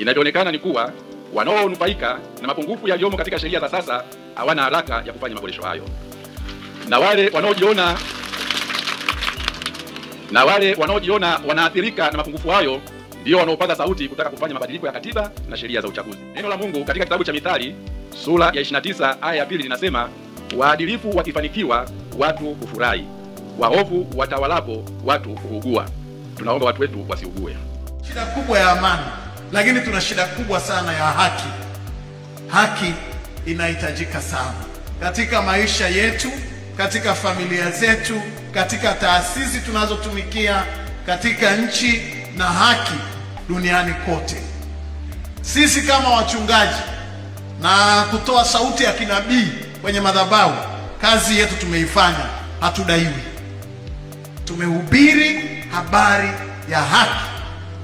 Inavyoonekana ni kuwa wanaonufaika na mapungufu yaliyomo katika sheria za sasa hawana haraka ya kufanya maboresho hayo, na wale wanaojiona wanaathirika na mapungufu hayo ndio wanaopaza sauti kutaka kufanya mabadiliko ya katiba na sheria za uchaguzi. Neno la Mungu katika kitabu cha Mithali sura ya 29 aya ya 2 linasema, waadilifu wakifanikiwa watu hufurahi, waovu watawalapo watu huugua. Tunaomba watu wetu wasiugue. Shida kubwa ya amani, lakini tuna shida kubwa sana ya haki. Haki inahitajika sana katika maisha yetu, katika familia zetu, katika taasisi tunazotumikia, katika nchi na haki duniani kote. Sisi kama wachungaji na kutoa sauti ya kinabii kwenye madhabahu, kazi yetu tumeifanya, hatudaiwi. Tumehubiri habari ya haki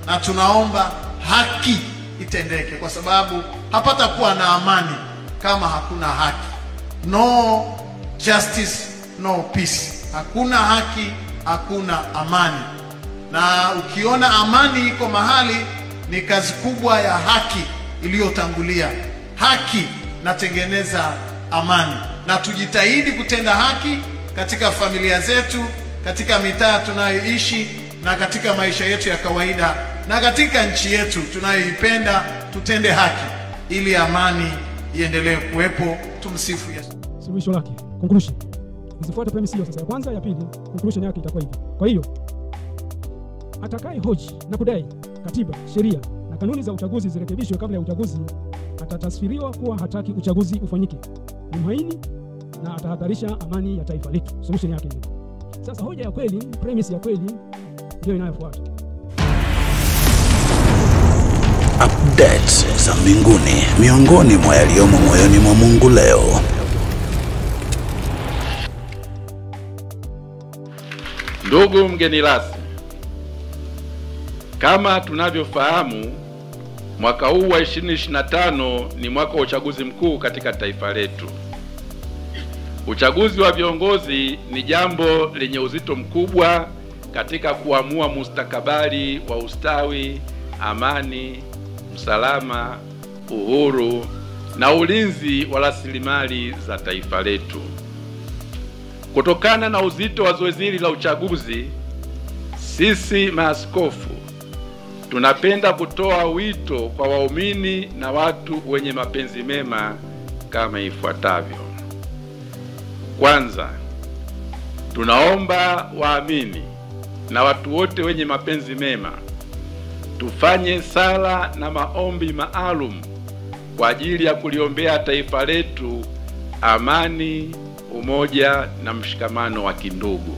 na tunaomba haki itendeke, kwa sababu hapata kuwa na amani kama hakuna haki. No justice, no peace. Hakuna haki, hakuna amani. Na ukiona amani iko mahali, ni kazi kubwa ya haki iliyotangulia. Haki natengeneza amani, na tujitahidi kutenda haki katika familia zetu, katika mitaa tunayoishi, na katika maisha yetu ya kawaida, na katika nchi yetu tunayoipenda. Tutende haki ili amani iendelee kuwepo. Tumsifu Yesu. Suluhisho lake, conclusion. Zifuate premise hiyo sasa. Ya kwanza, ya pili, conclusion yake itakuwa hivi. Kwa hiyo atakaye hoji na kudai katiba, sheria na kanuni za uchaguzi zirekebishwe kabla ya uchaguzi atatasfiriwa kuwa hataki uchaguzi ufanyike, ni mhaini na atahatarisha amani ya taifa letu. Solution yake ni sasa. Hoja ya kweli, premise ya kweli ndio inayofuata. Updates za mbinguni, miongoni mwa yaliyomo moyoni mwa Mungu leo. Ndugu mgeni rasmi, kama tunavyofahamu, mwaka huu wa 2025 ni mwaka wa uchaguzi mkuu katika taifa letu. Uchaguzi wa viongozi ni jambo lenye uzito mkubwa katika kuamua mustakabali wa ustawi, amani, usalama, uhuru na ulinzi wa rasilimali za taifa letu. Kutokana na uzito wa zoezi hili la uchaguzi, sisi maaskofu tunapenda kutoa wito kwa waumini na watu wenye mapenzi mema kama ifuatavyo. Kwanza, tunaomba waamini na watu wote wenye mapenzi mema tufanye sala na maombi maalum kwa ajili ya kuliombea taifa letu amani, umoja na mshikamano wa kindugu.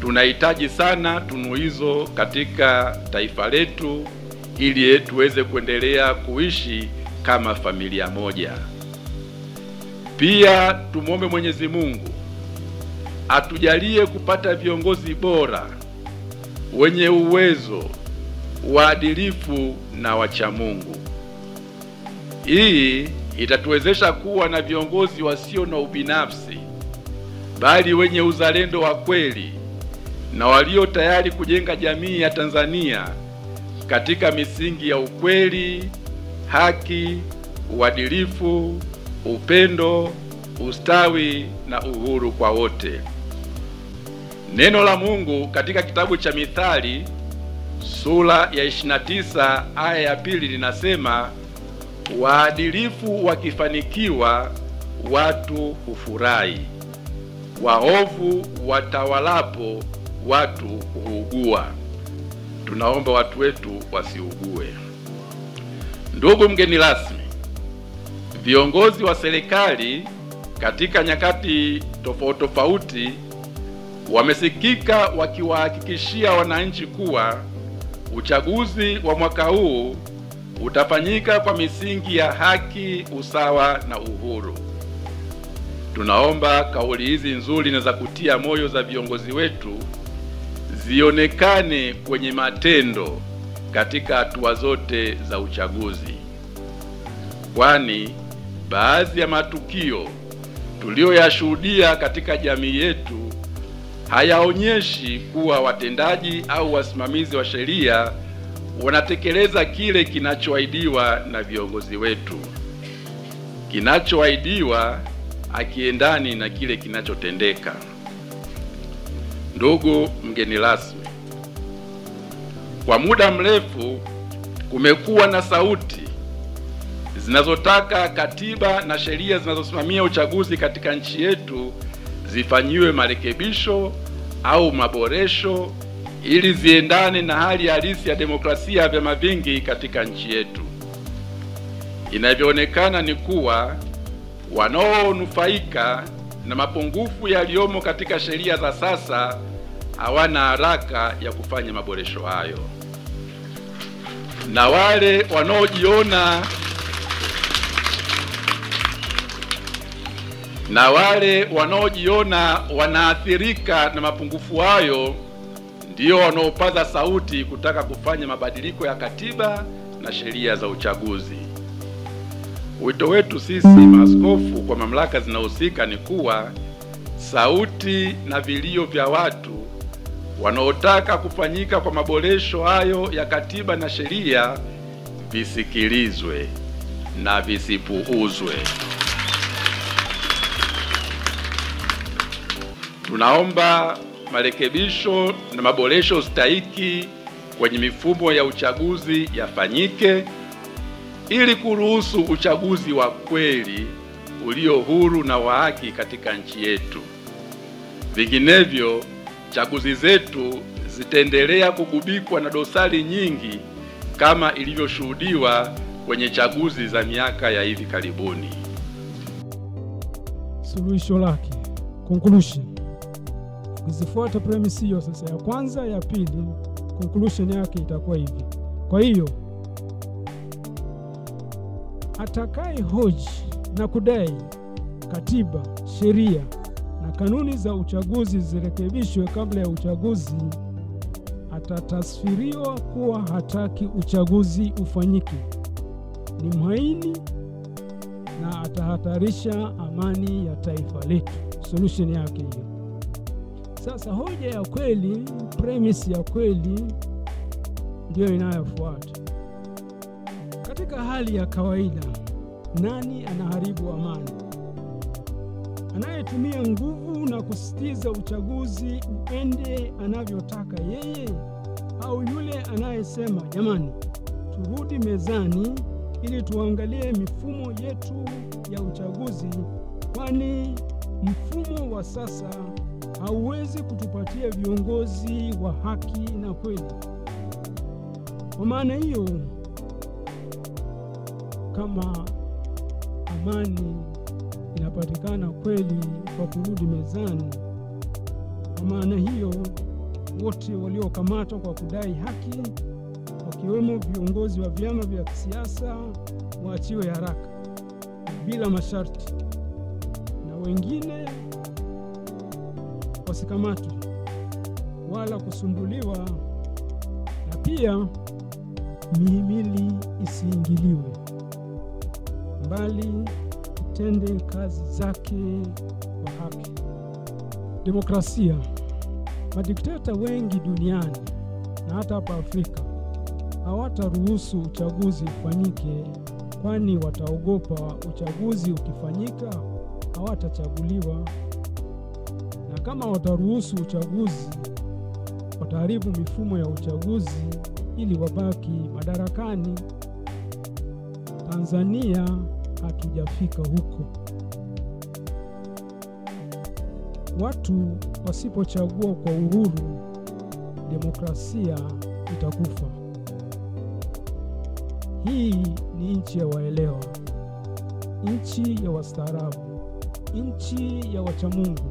Tunahitaji sana tunu hizo katika taifa letu ili tuweze kuendelea kuishi kama familia moja. Pia tumwombe Mwenyezi Mungu atujalie kupata viongozi bora, wenye uwezo, waadilifu na wacha Mungu. Hii itatuwezesha kuwa na viongozi wasio na ubinafsi, bali wenye uzalendo wa kweli na walio tayari kujenga jamii ya Tanzania katika misingi ya ukweli, haki, uadilifu, upendo, ustawi na uhuru kwa wote. Neno la Mungu katika kitabu cha Mithali sura ya 29 aya ya 2 linasema, waadilifu wakifanikiwa watu hufurahi, waovu watawalapo watu huugua. Tunaomba watu wetu wasiugue. Ndugu mgeni rasmi, viongozi wa serikali katika nyakati tofauti wamesikika wakiwahakikishia wananchi kuwa uchaguzi wa mwaka huu utafanyika kwa misingi ya haki, usawa na uhuru. Tunaomba kauli hizi nzuri na za kutia moyo za viongozi wetu zionekane kwenye matendo katika hatua zote za uchaguzi, kwani baadhi ya matukio tuliyoyashuhudia katika jamii yetu hayaonyeshi kuwa watendaji au wasimamizi wa sheria wanatekeleza kile kinachoahidiwa na viongozi wetu. Kinachoahidiwa akiendani na kile kinachotendeka. Ndugu mgeni rasmi, kwa muda mrefu kumekuwa na sauti zinazotaka katiba na sheria zinazosimamia uchaguzi katika nchi yetu zifanyiwe marekebisho au maboresho ili ziendane na hali halisi ya demokrasia ya vyama vingi katika nchi yetu. Inavyoonekana ni kuwa wanaonufaika na mapungufu yaliyomo katika sheria za sasa hawana haraka ya kufanya maboresho hayo, na wale wanaojiona wanaathirika na mapungufu hayo ndio wanaopaza sauti kutaka kufanya mabadiliko ya katiba na sheria za uchaguzi. Wito wetu sisi maaskofu kwa mamlaka zinahusika ni kuwa sauti na vilio vya watu wanaotaka kufanyika kwa maboresho hayo ya katiba na sheria visikilizwe na visipuuzwe. Tunaomba marekebisho na maboresho stahiki kwenye mifumo ya uchaguzi yafanyike ili kuruhusu uchaguzi wa kweli ulio huru na wa haki katika nchi yetu. Vinginevyo, chaguzi zetu zitaendelea kugubikwa na dosari nyingi kama ilivyoshuhudiwa kwenye chaguzi za miaka ya hivi karibuni. Suluhisho lake, conclusion. Ukizifuata premise hiyo sasa ya kwanza, ya pili, conclusion yake itakuwa hivi. Kwa hiyo atakaye hoji na kudai katiba, sheria na kanuni za uchaguzi zirekebishwe kabla ya uchaguzi atatasfiriwa kuwa hataki uchaguzi ufanyike, ni mhaini na atahatarisha amani ya taifa letu. Solution yake hiyo. Sasa hoja ya kweli, premise ya kweli ndio inayofuata. Katika hali ya kawaida, nani anaharibu amani? Anayetumia nguvu na kusitiza uchaguzi uende anavyotaka yeye, au yule anayesema jamani, turudi mezani ili tuangalie mifumo yetu ya uchaguzi, kwani mfumo wa sasa hauwezi kutupatia viongozi wa haki na kweli. Kwa maana hiyo, kama amani inapatikana kweli kwa kurudi mezani, kwa maana hiyo wote waliokamatwa kwa kudai haki, wakiwemo viongozi wa vyama vya kisiasa, waachiwe haraka bila masharti, na wengine wasikamatwe wala kusumbuliwa, na pia mihimili isiingiliwe, bali itende kazi zake kwa haki. Demokrasia. Madikteta wengi duniani na hata hapa Afrika hawataruhusu uchaguzi ufanyike, kwani wataogopa uchaguzi ukifanyika hawatachaguliwa, na kama wataruhusu uchaguzi wataharibu mifumo ya uchaguzi ili wabaki madarakani. Tanzania hatujafika huko. Watu wasipochagua kwa uhuru, demokrasia itakufa. Hii ni nchi ya waelewa, nchi ya wastaarabu, nchi ya wachamungu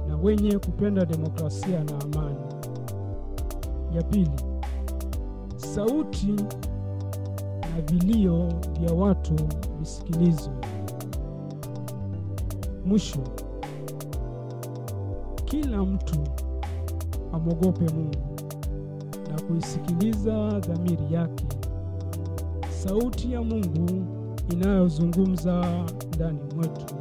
na wenye kupenda demokrasia na amani. Ya pili, sauti na vilio vya watu visikilizwe. Mwisho, kila mtu amwogope Mungu na kuisikiliza dhamiri yake, sauti ya Mungu inayozungumza ndani mwetu.